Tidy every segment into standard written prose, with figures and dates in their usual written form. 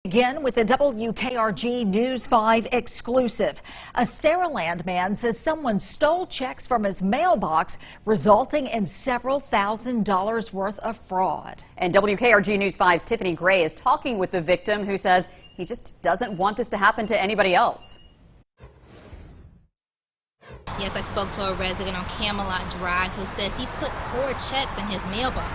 Again with the WKRG News 5 exclusive. A Saraland man says someone stole checks from his mailbox, resulting in several $1,000s worth of fraud. And WKRG News 5's Tiffany Gray is talking with the victim, who says he just doesn't want this to happen to anybody else. Yes, I spoke to a resident on Camelot Drive who says he put 4 checks in his mailbox.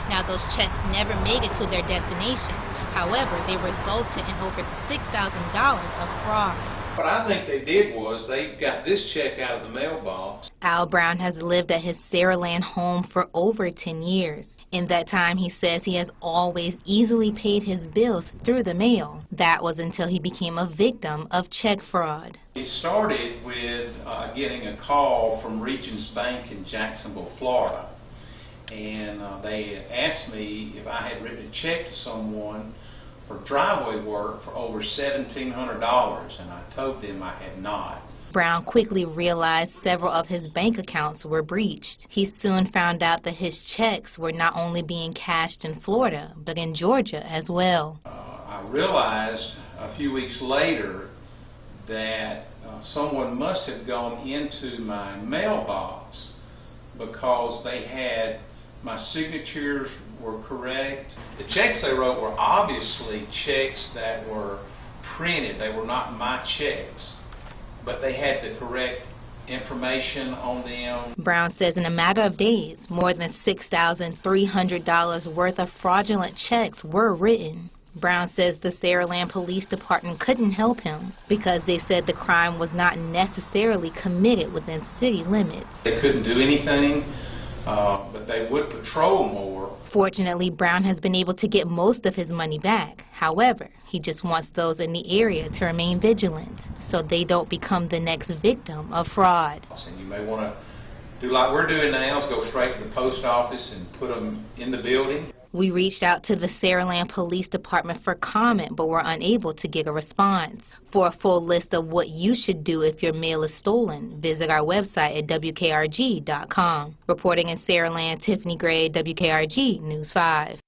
Now, those checks never made it to their destination. However, they resulted in over $6,000 of fraud. What I think they did was they got this check out of the mailbox. Al Brown has lived at his Saraland home for over 10 years. In that time, he says he has always easily paid his bills through the mail. That was until he became a victim of check fraud. It started with getting a call from Regions Bank in Jacksonville, Florida. And they asked me if I had written a check to someone for driveway work for over $1,700, and I told them I had not. Brown quickly realized several of his bank accounts were breached. He soon found out that his checks were not only being cashed in Florida, but in Georgia as well. I realized a few weeks later that someone must have gone into my mailbox because they had my signatures were correct. The checks they wrote were obviously checks that were printed. They were not my checks, but they had the correct information on them. Brown says in a matter of days, more than $6,300 worth of fraudulent checks were written. Brown says the Saraland Police Department couldn't help him because they said the crime was not necessarily committed within city limits. They couldn't do anything, but they would patrol more. Fortunately, Brown has been able to get most of his money back. However, he just wants those in the area to remain vigilant so they don't become the next victim of fraud. And you may want to do like we're doing now, is go straight to the post office and put them in the building. We reached out to the Saraland Police Department for comment, but were unable to get a response. For a full list of what you should do if your mail is stolen, visit our website at WKRG.com. Reporting in Saraland, Tiffany Gray, WKRG News 5.